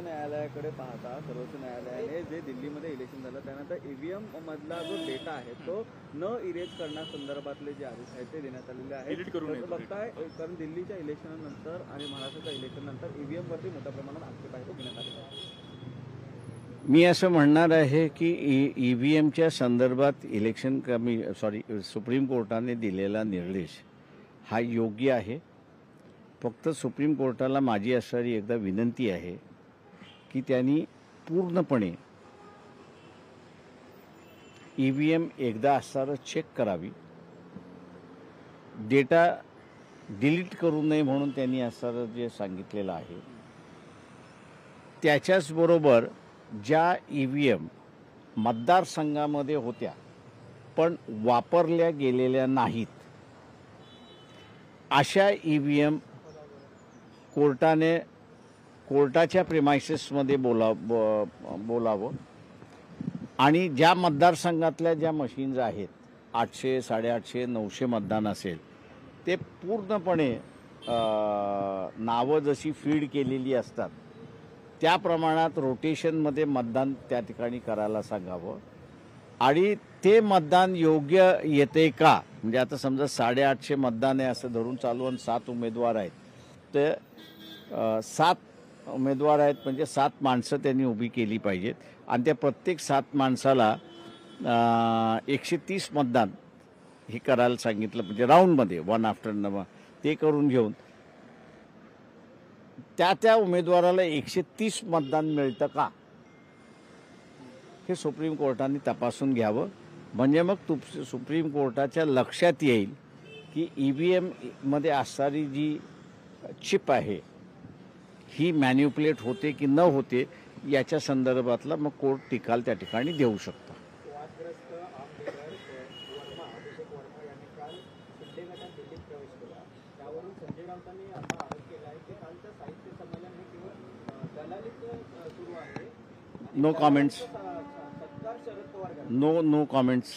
न्यायालयाकडे पाहता सर्वोच्च न्यायालयाने जे दिल्लीमध्ये इलेक्शन झालं त्यानंतर ईव्हीएम मधला जो डेटा आहे तो न इरेज करण्यासंदर्भातले जे आदेश आहेत ते देण्यात आलेले आहेत. बघताय कारण दिल्लीच्या इलेक्शननंतर आणि महाराष्ट्राच्या इलेक्शननंतर ईव्हीएम वरती मोठ्या प्रमाणात आक्षेप आहे तो घेण्यात आलेला आहे. मी असं म्हणणार आहे की ईव्हीएमच्या संदर्भात सुप्रीम कोर्टाने दिलेला निर्देश हा योग्य आहे. फक्त सुप्रीम कोर्टाला माझी असणारी एकदा विनंती आहे की त्यांनी पूर्णपणे ईव्हीएम एकदा असणारं चेक करावी. डेटा डिलीट करू नये म्हणून त्यांनी असणारं जे सांगितलेलं आहे त्याच्याचबरोबर ज्या ईव्हीएम मतदारसंघामध्ये होत्या पण वापरल्या गेलेल्या नाहीत अशा ईव्हीएम कोर्टाच्या प्रिमायसेसमध्ये बोलावं आणि ज्या मतदारसंघातल्या ज्या मशीन्स आहेत 800, 850, 900 मतदान असेल ते पूर्णपणे नावं जशी फीड केलेली असतात त्या प्रमाणात रोटेशनमध्ये मतदान त्या ठिकाणी करायला सांगावं. आणि ते मतदान योग्य येते का, म्हणजे आता समजा 850 मतदान आहे असं धरून चालू आणि 7 उमेदवार आहेत ते 7 उमेदवार आहेत म्हणजे 7 माणसं त्यांनी उभी केली पाहिजेत आणि त्या प्रत्येक 7 माणसाला 130 मतदान हे करायला सांगितलं म्हणजे राऊंडमध्ये 1 आफ्टर ते करून घेऊन त्या उमेदवाराला 130 मतदान मिळतं का हे सुप्रीम कोर्टाने तपासून घ्यावं. म्हणजे मग सुप्रीम कोर्टाच्या लक्षात येईल की ईव्हीएम मध्ये असणारी जी चिप आहे ही मॅन्युप्युलेट होते की न होते याच्या संदर्भातला मग कोर्ट निकाल त्या ठिकाणी देऊ शकतो. वादग्रस्त आमदार वर्मा अभिषेक वर्मा यांनी काल शिंदे गटात दिल्लीत प्रवेश केला. त्यावरून संजय राऊतांनी असा आरोप केला आहे की कालचं साहित्य संमेलन हे केवळ दलालीचं सुरू आहे. No comments. सत्कार Sharad Pawar no comments.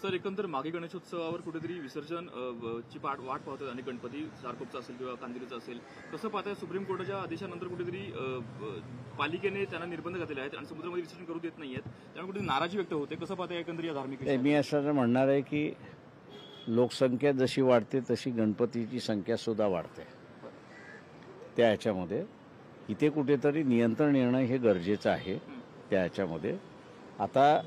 Sir, एकंदर मागे गणेशोत्सवावर कुठेतरी विसर्जन ची वाट पाहतात आणि गणपती सारकोपचा असेल किंवा कांदिलीचा असेल, कसं पाहताय सुप्रीम कोर्टाच्या आदेशानंतर कुठेतरी पालिकेने त्यांना निर्बंध घातलेले आहेत आणि समुद्रामध्ये विसर्जन करू देत नाहीयेत, त्यामुळे कुठेतरी नाराजी व्यक्त होते. कसं पाहताय एकंदर या धार्मिक? मी असं म्हणणार आहे की लोकसंख्या जशी वाढते तशी गणपतीची संख्या सुद्धा वाढते. त्या ह्याच्यामध्ये इथे कुठेतरी नियंत्रण येणं हे गरजेचं आहे. त्या ह्याच्यामध्ये आता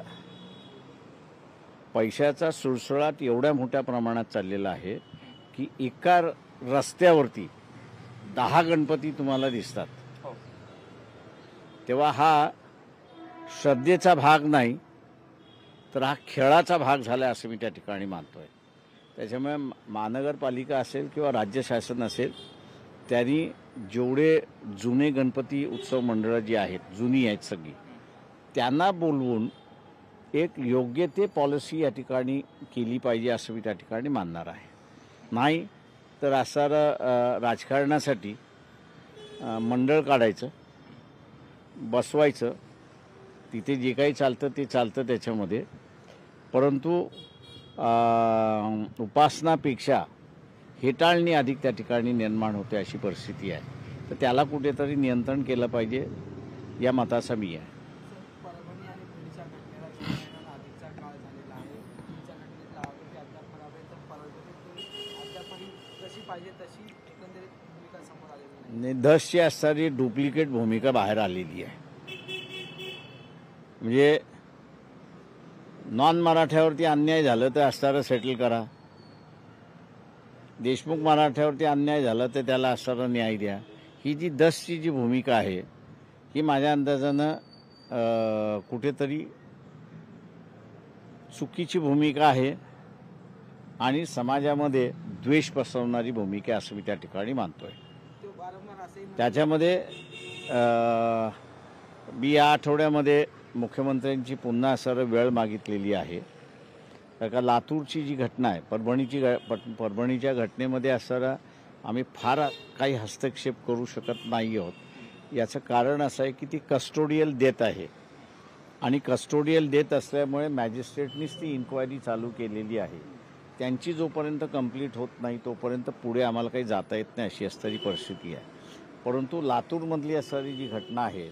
पैशाचा सुळसुळाट एवढ्या मोठ्या प्रमाणात चाललेला आहे की एका रस्त्यावरती 10 गणपती तुम्हाला दिसतात. तेव्हा हा श्रद्धेचा भाग नाही तर हा खेळाचा भाग झाला असं मी त्या ठिकाणी मानतोय. त्याच्यामुळे महानगरपालिका असेल किंवा राज्य शासन असेल त्यांनी जेवढे जुने गणपती उत्सव मंडळं जी आहेत जुनी आहेत सगळी त्यांना बोलवून एक योग्य ते पॉलिसी या ठिकाणी केली पाहिजे असं मी त्या ठिकाणी मानणार आहे. नाही तर असणारं राजकारणासाठी मंडळ काढायचं बसवायचं तिथे जे काही चालतं ते चालतं त्याच्यामध्ये, परंतु उपासनापेक्षा हेटाळणी अधिक त्या ठिकाणी निर्माण होते अशी परिस्थिती आहे. तर त्याला कुठेतरी नियंत्रण केलं पाहिजे या मताचा मी आहे. परभणी आणि पुढच्या घटनेला 4 महिन्यांना अधिकचा काळ झालेला आहे. पुढच्या घटनेतला आरोपी अद्याप मिळावे तर परभणी अद्यापही जशी पाहिजे तशी एकंदरीत भूमिका समोर आलेली नाही. दसची असणारी डुप्लिकेट भूमिका बाहेर आलेली आहे. म्हणजे नॉन मराठ्यावरती अन्याय झालं तर असणारं सेटल करा, देशमुख मराठ्यावरती अन्याय झाला तर त्याला असणारा न्याय द्या. ही जी दसची जी भूमिका आहे ही माझ्या अंदाजानं कुठेतरी चुकीची भूमिका आहे आणि समाजामध्ये द्वेष पसरवणारी भूमिका असं मी त्या ठिकाणी मानतोय. त्याच्यामध्ये मी या आठवड्यामध्ये मुख्यमंत्र्यांची पुन्हा असणारं वेळ मागितलेली आहे. का लातूरची जी घटना आहे परभणीच्या घटनेमध्ये असणारा आम्ही फार काही हस्तक्षेप करू शकत नाही आहोत. याचं कारण असं आहे की ती कस्टोडियल डेथ आहे आणि कस्टोडियल डेथ असल्यामुळे मॅजिस्ट्रेटनीच ती इन्क्वायरी चालू केलेली आहे. त्यांची जोपर्यंत कंप्लीट होत नाही तोपर्यंत पुढे आम्हाला काही जाता येत नाही अशी असणारी परिस्थिती आहे. परंतु लातूरमधली असणारी जी घटना आहे